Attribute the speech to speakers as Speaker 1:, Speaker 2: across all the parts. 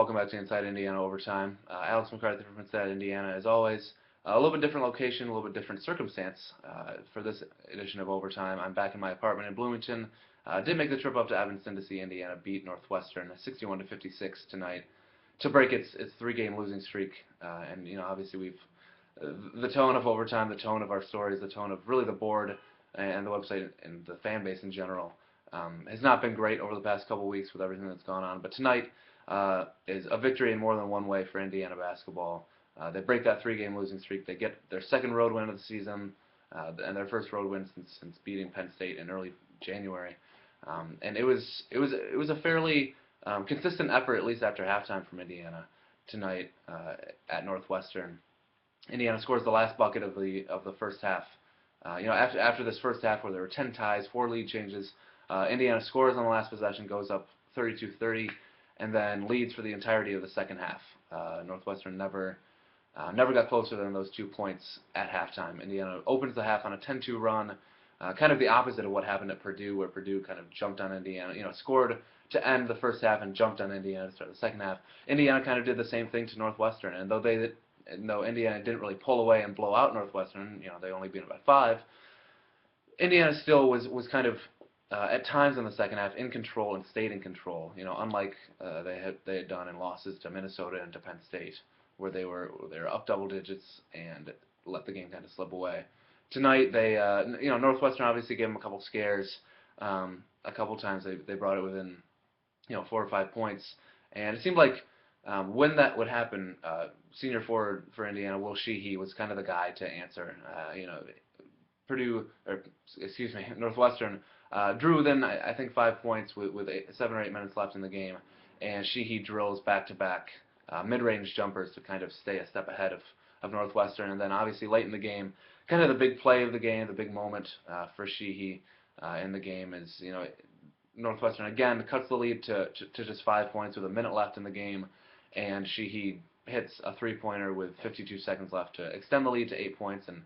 Speaker 1: Welcome back to Inside Indiana Overtime. Alex McCarthy from Inside Indiana, as always. A little bit different location, a little bit different circumstance for this edition of Overtime. I'm back in my apartment in Bloomington. Did make the trip up to Evanston to see Indiana beat Northwestern 61-56 tonight to break its three-game losing streak. And obviously we've the tone of Overtime, the tone of our stories, the tone of really the board and the website and the fan base in general has not been great over the past couple weeks with everything that's gone on. But tonight is a victory in more than one way for Indiana basketball. They break that three-game losing streak. They get their second road win of the season and their first road win since beating Penn State in early January. And it was a fairly consistent effort, at least after halftime, from Indiana tonight at Northwestern. Indiana scores the last bucket of the first half. After this first half where there were 10 ties, 4 lead changes, Indiana scores on the last possession, goes up 32-30, and then leads for the entirety of the second half. Northwestern never got closer than those 2 points at halftime. Indiana opens the half on a 10-2 run, kind of the opposite of what happened at Purdue, where Purdue kind of jumped on Indiana, scored to end the first half and jumped on Indiana to start the second half. Indiana kind of did the same thing to Northwestern, and though Indiana didn't really pull away and blow out Northwestern, they only beat them by 5, Indiana still was kind of at times in the second half in control and stayed in control. Unlike they had done in losses to Minnesota and to Penn State, where they were up double digits and let the game kind of slip away. Tonight Northwestern obviously gave them a couple scares. A couple times they brought it within 4 or 5 points, and it seemed like when that would happen, senior forward for Indiana, Will Sheehy, was kind of the guy to answer. Northwestern drew within, I think, 5 points with 7 or 8 minutes left in the game, and Sheehy drills back-to-back mid-range jumpers to kind of stay a step ahead of Northwestern. And then obviously late in the game, kind of the big play of the game, the big moment for Sheehy in the game is, Northwestern again cuts the lead to just 5 points with a minute left in the game, and Sheehy hits a three-pointer with 52 seconds left to extend the lead to 8 points and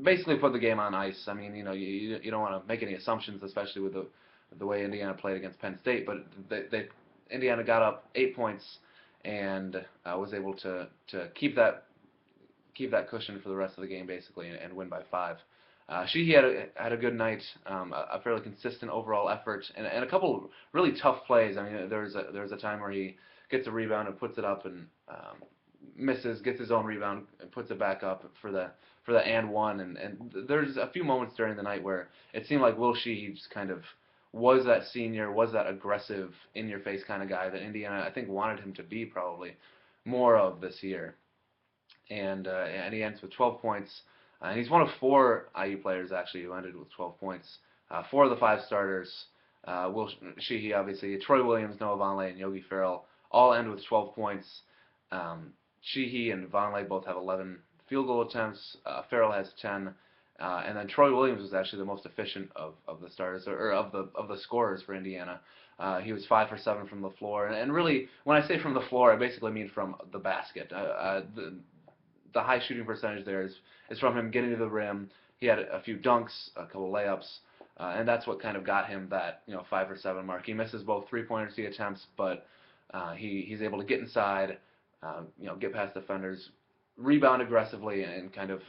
Speaker 1: basically put the game on ice. I mean, you don't want to make any assumptions, especially with the way Indiana played against Penn State, but Indiana got up 8 points and was able to keep that cushion for the rest of the game basically and win by 5. Sheehy had a good night, a fairly consistent overall effort, and a couple really tough plays. I mean, there was a time where he gets a rebound and puts it up and misses, gets his own rebound and puts it back up for the and one. And there's a few moments during the night where it seemed like Will Sheehy just kind of was that senior, was that aggressive, in-your-face kind of guy that Indiana, I think, wanted him to be probably more of this year. And he ends with 12 points. And he's one of 4 IU players, actually, who ended with 12 points. 4 of the 5 starters, Will Sheehy, obviously, Troy Williams, Noah Vonleh, and Yogi Ferrell, all end with 12 points. Sheehy and Vonleh both have 11 field goal attempts. Ferrell has 10. And then Troy Williams was actually the most efficient of the starters, or of the scorers for Indiana. He was 5 for 7 from the floor. And really, when I say from the floor, I basically mean from the basket. The high shooting percentage there is from him getting to the rim. He had a few dunks, a couple layups, and that's what kind of got him that 5 for 7 mark. He misses both three-pointers he attempts, but he's able to get inside, get past defenders, rebound aggressively, and kind of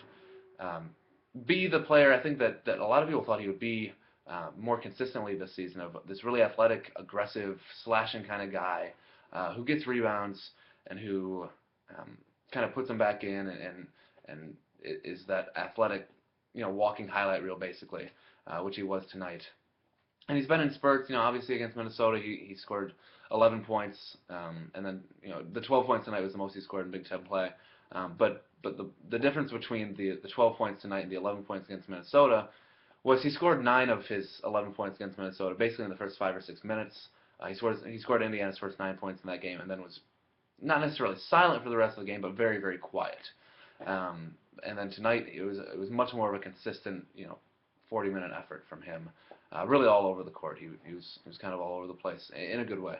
Speaker 1: be the player I think that a lot of people thought he would be more consistently this season, of this really athletic, aggressive, slashing kind of guy who gets rebounds and who kind of puts them back in and is that athletic, walking highlight reel basically, which he was tonight. And he's been in spurts, obviously against Minnesota he scored 11 points, and then the 12 points tonight was the most he scored in Big Ten play. But the difference between the 12 points tonight and the 11 points against Minnesota was he scored 9 of his 11 points against Minnesota basically in the first 5 or 6 minutes. He scored Indiana's first 9 points in that game, and then was not necessarily silent for the rest of the game, but very, very quiet. And then tonight it was much more of a consistent 40-minute effort from him, really all over the court. He was kind of all over the place in a good way.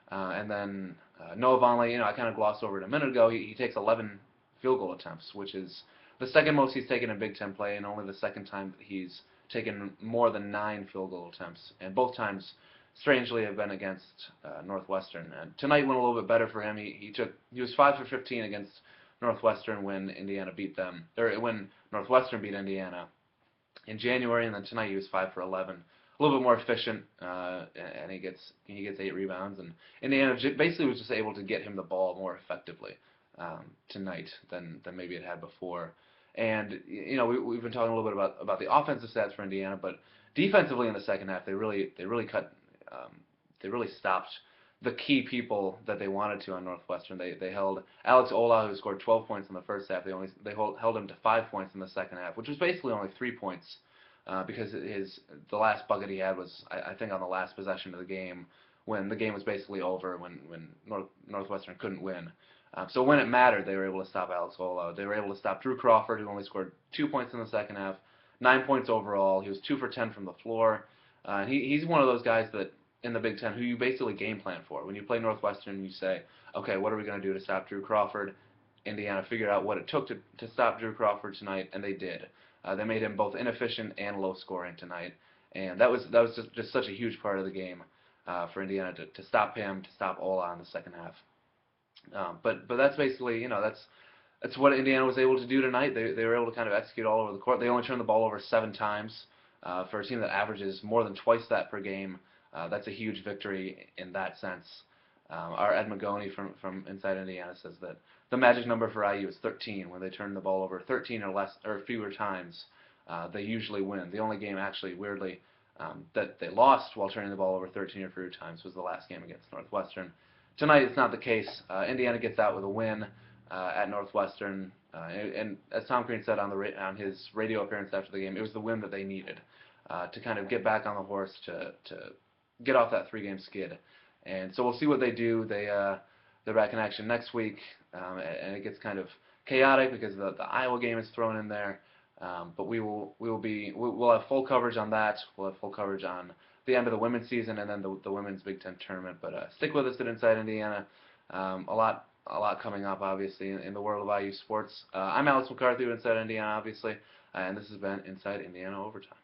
Speaker 1: And then Noah Vonleh, I kind of glossed over it a minute ago. He takes 11 field goal attempts, which is the second most he's taken in Big Ten play, and only the second time that he's taken more than 9 field goal attempts. And both times strangely have been against Northwestern. And tonight went a little bit better for him. He was 5 for 15 against Northwestern when Indiana beat them, or when Northwestern beat Indiana in January, and then tonight he was 5 for 11. A little bit more efficient, and he gets 8 rebounds, and Indiana basically was just able to get him the ball more effectively tonight than maybe it had before. And we've been talking a little bit about the offensive stats for Indiana, but defensively in the second half they really stopped the key people that they wanted to on Northwestern. They held Alex Ola, who scored 12 points in the first half. They held him to 5 points in the second half, which was basically only 3 points because the last bucket he had was I think on the last possession of the game when the game was basically over when Northwestern couldn't win. So when it mattered, they were able to stop Alex Ola. They were able to stop Drew Crawford, who only scored 2 points in the second half, 9 points overall. He was 2 for 10 from the floor. He's one of those guys that in the Big Ten who you basically game plan for. When you play Northwestern, you say, okay, what are we going to do to stop Drew Crawford? Indiana figured out what it took to stop Drew Crawford tonight, and they did. They made him both inefficient and low scoring tonight, and that was just such a huge part of the game for Indiana to stop him, to stop Ola in the second half. But that's basically that's what Indiana was able to do tonight. They were able to kind of execute all over the court. They only turned the ball over 7 times for a team that averages more than twice that per game. That's a huge victory in that sense. Our Ed Magoni from Inside Indiana says that the magic number for IU is 13. When they turn the ball over 13 or less or fewer times, they usually win. The only game actually, weirdly, that they lost while turning the ball over 13 or fewer times was the last game against Northwestern. Tonight it's not the case. Indiana gets out with a win at Northwestern, and as Tom Crean said on his radio appearance after the game, it was the win that they needed to kind of get back on the horse to get off that 3-game skid. And so we'll see what they do. They're back in action next week, and it gets kind of chaotic because the Iowa game is thrown in there. But we'll have full coverage on that. We'll have full coverage on the end of the women's season and then the women's Big Ten tournament. But stick with us at Inside Indiana. A lot coming up, obviously, in the world of IU sports. I'm Alex McCarthy with Inside Indiana, obviously, and this has been Inside Indiana Overtime.